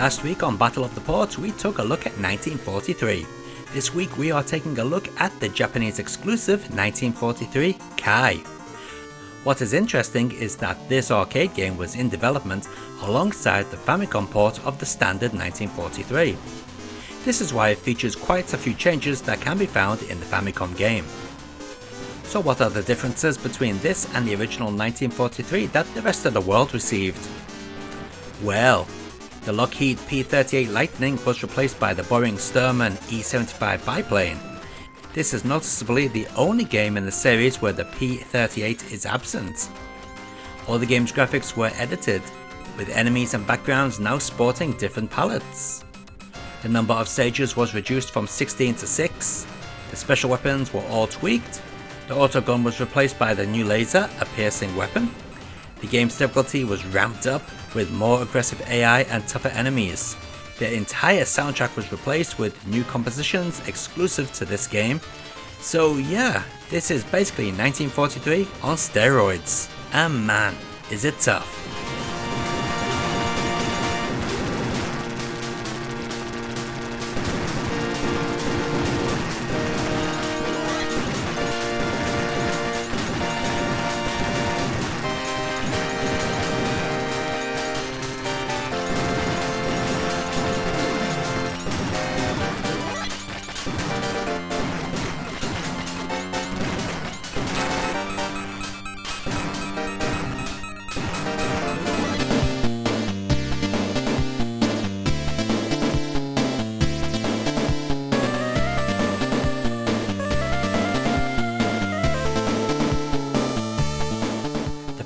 Last week on Battle of the Ports we took a look at 1943. This week we are taking a look at the Japanese exclusive 1943 Kai. What is interesting is that this arcade game was in development alongside the Famicom port of the standard 1943. This is why it features quite a few changes that can be found in the Famicom game. So what are the differences between this and the original 1943 that the rest of the world received? Well, the Lockheed P-38 Lightning was replaced by the Boeing Stearman E-75 biplane. This is noticeably the only game in the series where the P-38 is absent. All the game's graphics were edited, with enemies and backgrounds now sporting different palettes. The number of stages was reduced from 16 to 6, the special weapons were all tweaked, the autogun was replaced by the new laser, a piercing weapon. The game's difficulty was ramped up with more aggressive AI and tougher enemies. The entire soundtrack was replaced with new compositions exclusive to this game. So yeah, this is basically 1943 on steroids. And man, is it tough.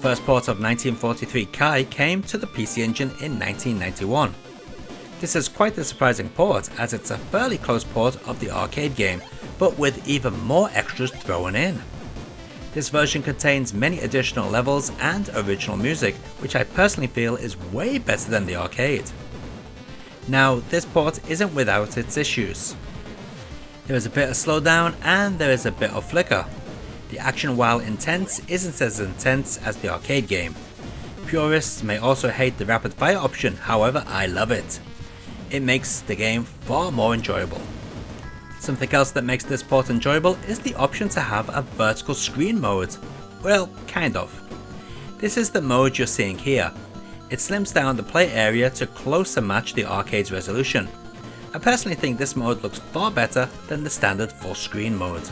The first port of 1943 Kai came to the PC Engine in 1991. This is quite a surprising port as it's a fairly close port of the arcade game, but with even more extras thrown in. This version contains many additional levels and original music, which I personally feel is way better than the arcade. Now, this port isn't without its issues. There is a bit of slowdown and there is a bit of flicker. The action, while intense, isn't as intense as the arcade game. Purists may also hate the rapid fire option, however I love it. It makes the game far more enjoyable. Something else that makes this port enjoyable is the option to have a vertical screen mode. Well, kind of. This is the mode you're seeing here. It slims down the play area to closer match the arcade's resolution. I personally think this mode looks far better than the standard full screen mode.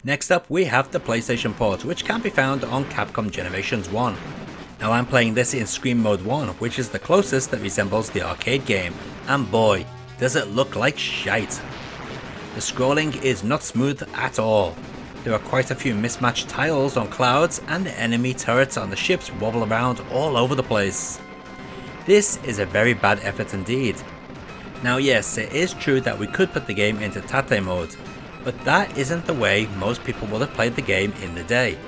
Next up we have the PlayStation port, which can be found on Capcom Generations 1. Now I'm playing this in Screen Mode 1, which is the closest that resembles the arcade game, and boy, does it look like shite. The scrolling is not smooth at all. There are quite a few mismatched tiles on clouds, and the enemy turrets on the ships wobble around all over the place. This is a very bad effort indeed. Now yes, it is true that we could put the game into Tate mode, but that isn't the way most people would have played the game in the day,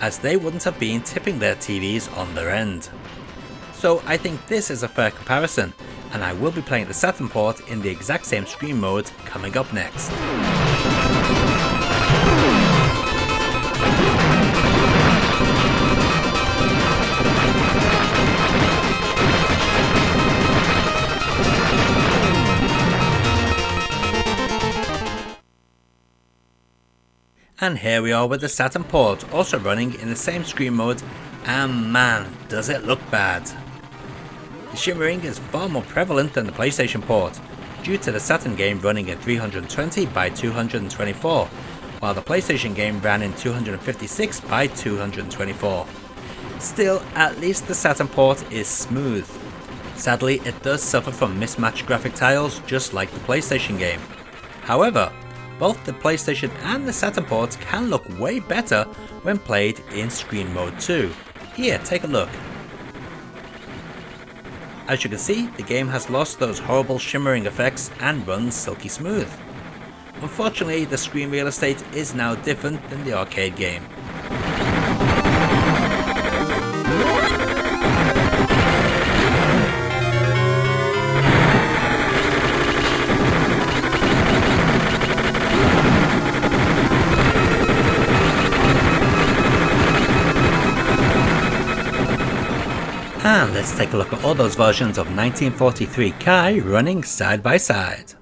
as they wouldn't have been tipping their TVs on their end. So I think this is a fair comparison, and I will be playing the Saturn port in the exact same screen mode coming up next. And here we are with the Saturn port, also running in the same screen mode, and man, does it look bad. The shimmering is far more prevalent than the PlayStation port, due to the Saturn game running in 320 by 224, while the PlayStation game ran in 256 by 224. Still, at least the Saturn port is smooth. Sadly, it does suffer from mismatched graphic tiles just like the PlayStation game. However, both the PlayStation and the Saturn ports can look way better when played in Screen Mode 2. Here, take a look. As you can see, the game has lost those horrible shimmering effects and runs silky smooth. Unfortunately, the screen real estate is now different than the arcade game. And let's take a look at all those versions of 1943 Kai running side by side.